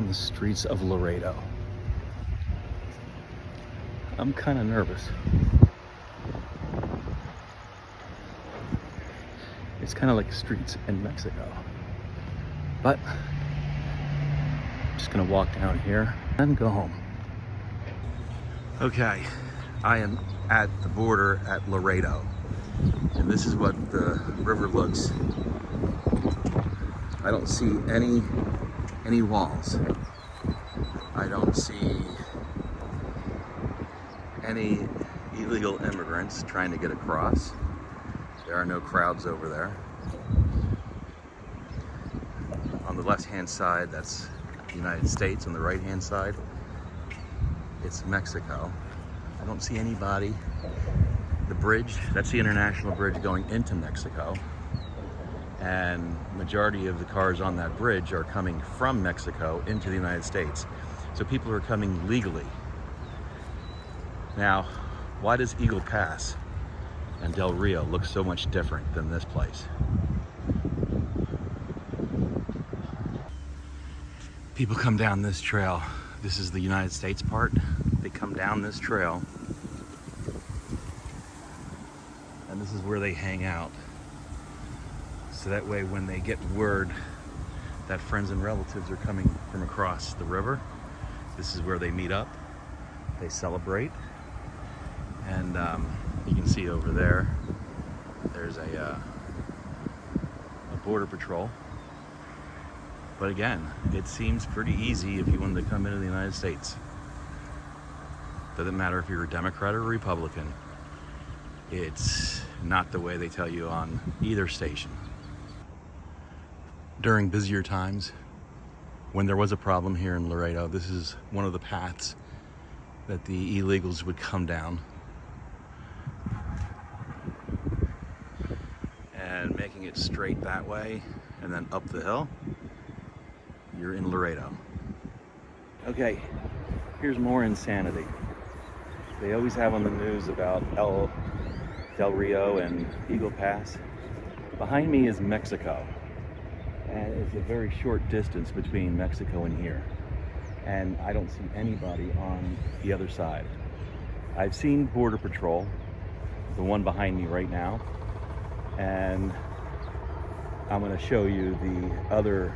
on the streets of Laredo. I'm kind of nervous. It's kind of like streets in Mexico. But I'm just gonna walk down here and go home. Okay, I am at the border at Laredo. And this is what the river looks. I don't see any walls. I don't see any illegal immigrants trying to get across. There are no crowds over there. On the left-hand side, that's the United States. On the right-hand side, it's Mexico. I don't see anybody. The bridge, that's the international bridge going into Mexico. And majority of the cars on that bridge are coming from Mexico into the United States. So people are coming legally. Now, why does Eagle Pass and Del Rio look so much different than this place? People come down this trail. This is the United States part. They come down this trail. And this is where they hang out. So that way when they get word that friends and relatives are coming from across the river, this is where they meet up, they celebrate. And you can see over there, there's a border patrol. But again, it seems pretty easy if you wanted to come into the United States. Doesn't matter if you're a Democrat or a Republican. It's not the way they tell you on either station. During busier times, when there was a problem here in Laredo, this is one of the paths that the illegals would come down. And making it straight that way and then up the hill, you're in Laredo. Okay, here's more insanity. They always have on the news about Del Rio and Eagle Pass. Behind me is Mexico. And it's a very short distance between Mexico and here. And I don't see anybody on the other side. I've seen Border Patrol, the one behind me right now. And I'm gonna show you the other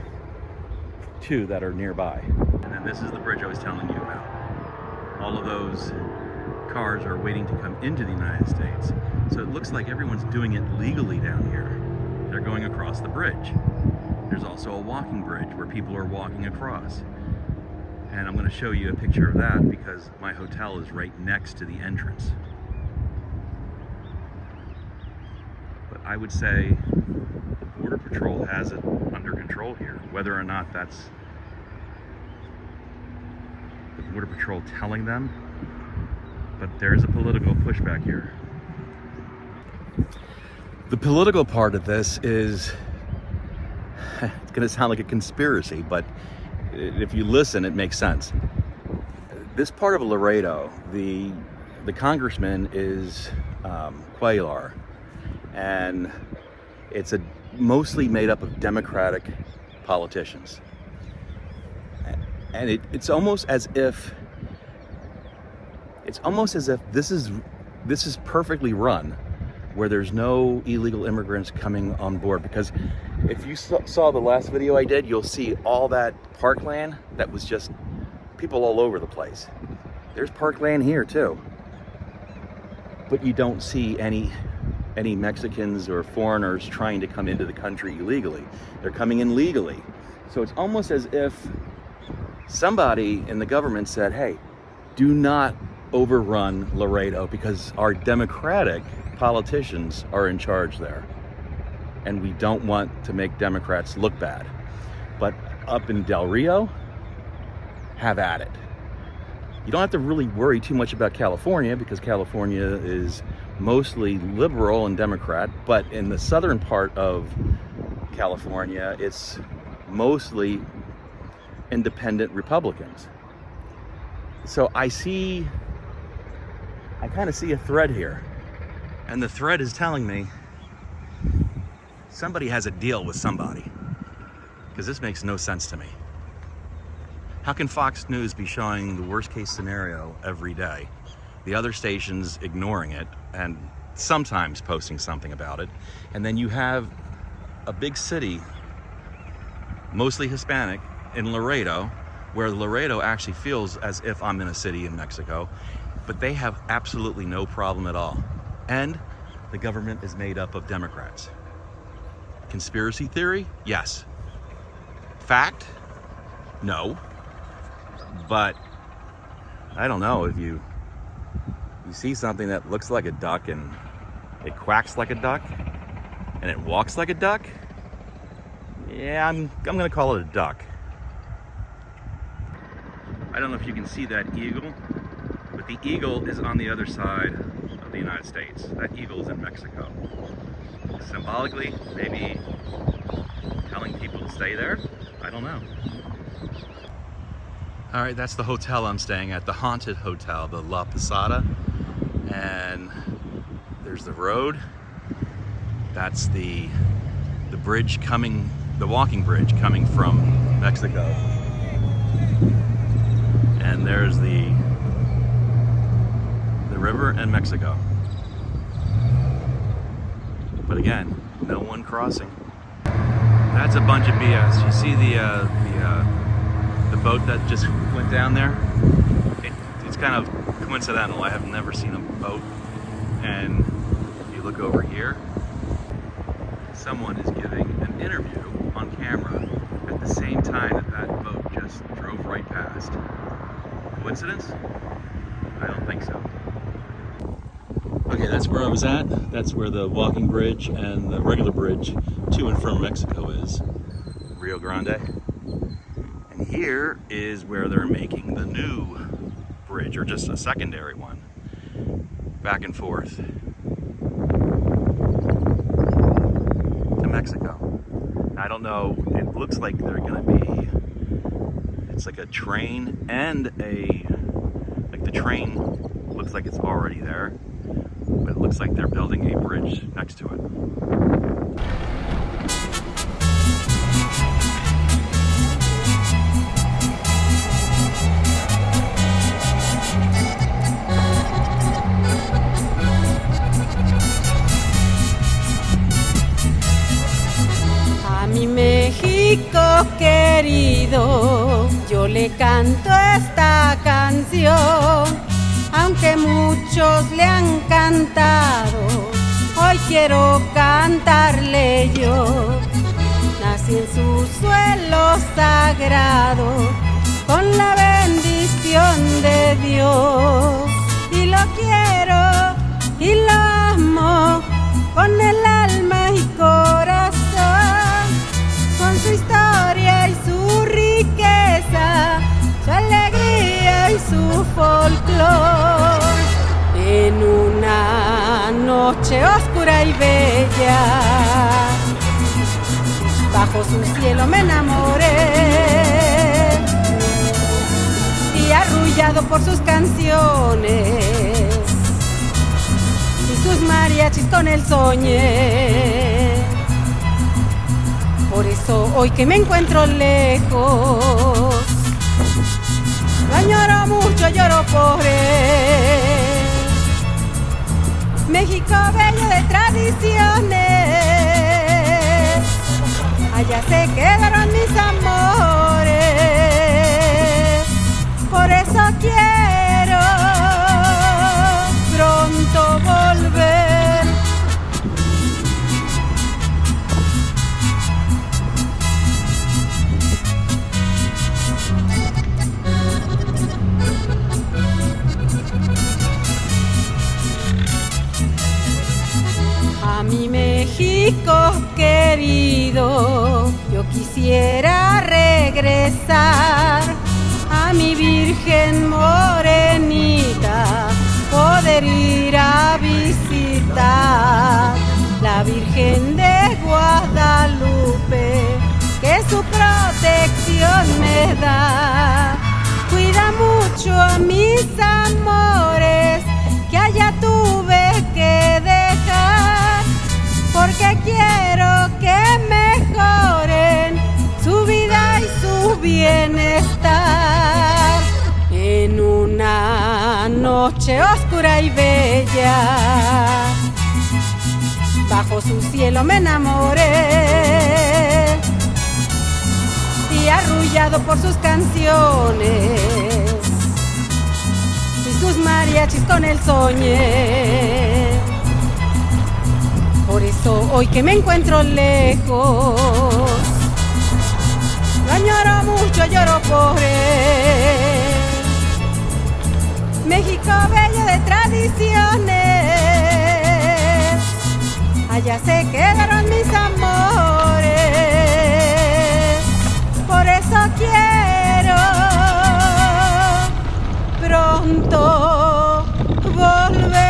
two that are nearby. And then this is the bridge I was telling you about. All of those cars are waiting to come into the United States. So it looks like everyone's doing it legally down here. They're going across the bridge. There's also a walking bridge where people are walking across. And I'm going to show you a picture of that because my hotel is right next to the entrance. But I would say the Border Patrol has it under control here. Whether or not that's the Border Patrol telling them, but there's a political pushback here. The political part of this is, it's going to sound like a conspiracy, but if you listen, it makes sense. This part of Laredo, the congressman is Cuellar, and it's mostly made up of Democratic politicians. And it's almost as if this is perfectly run, where there's no illegal immigrants coming on board. Because if you saw the last video I did, you'll see all that parkland that was just people all over the place. There's parkland here too. But you don't see any Mexicans or foreigners trying to come into the country illegally. They're coming in legally. So it's almost as if somebody in the government said, hey, do not overrun Laredo because our Democratic politicians are in charge there. And we don't want to make Democrats look bad. But up in Del Rio, have at it. You don't have to really worry too much about California because California is mostly liberal and Democrat, but in the southern part of California, it's mostly independent Republicans. So I kind of see a thread here. And the thread is telling me somebody has a deal with somebody, because this makes no sense to me. How can Fox News be showing the worst case scenario every day? The other stations ignoring it and sometimes posting something about it. And then you have a big city, mostly Hispanic, in Laredo, where Laredo actually feels as if I'm in a city in Mexico, but they have absolutely no problem at all. And the government is made up of Democrats. Conspiracy theory? Yes. Fact? No. But I don't know, if you see something that looks like a duck and it quacks like a duck and it walks like a duck, yeah, I'm gonna call it a duck. I don't know if you can see that eagle, but the eagle is on the other side of the United States. That eagle is in Mexico. Symbolically, maybe telling people to stay there? I don't know. All right, that's the hotel I'm staying at, the haunted hotel, the La Posada. And there's the road. That's the bridge coming, the walking bridge coming from Mexico. And there's the river and Mexico. But again, no one crossing. That's a bunch of BS. You see the boat that just went down there? It's kind of coincidental. I have never seen a boat. And if you look over here, someone is giving an interview on camera at the same time that boat just drove right past. Coincidence? I don't think so. Okay, that's where I was at. That's where the walking bridge and the regular bridge to and from Mexico is. Rio Grande. And here is where they're making the new bridge, or just a secondary one, back and forth to Mexico. I don't know, it looks like they're gonna be, it's like a train and like the train looks like it's already there, but it looks like they're building a bridge next to it. México querido, yo le canto esta canción, aunque muchos le han cantado, hoy quiero cantarle yo. Nací en su suelo sagrado, con la bendición de Dios, y lo quiero y lo amo con el alma y corazón. Con su historia y su riqueza, su alegría y su folclor. En una noche oscura y bella, bajo su cielo me enamoré, y arrullado por sus canciones y sus mariachis con él soñé. Por eso hoy que me encuentro lejos, lo añoro mucho, lloro por él. México bello de tradiciones, allá se quedaron mis amores. Por eso quiero pronto volver. Mi México querido, yo quisiera regresar a mi Virgen morenita, poder ir a visitar la Virgen de Guadalupe, que su protección me da. Cuida mucho a mis amores, que allá tuve que dejar, porque quiero que mejoren su vida y su bienestar. noche oscura y bella, bajo su cielo me enamoré y arrullado por sus canciones y sus mariachis con él soñé. Por eso hoy que me encuentro lejos, lo añoro mucho, lloro por él. México bello de tradiciones, allá se quedaron mis amores. Por eso quiero pronto volver.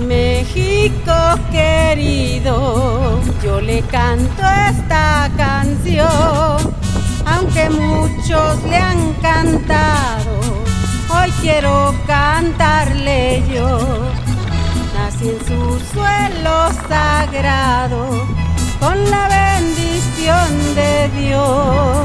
México querido, yo le canto esta canción, aunque muchos le han cantado, hoy quiero cantarle yo. Nací en su suelo sagrado, con la bendición de Dios.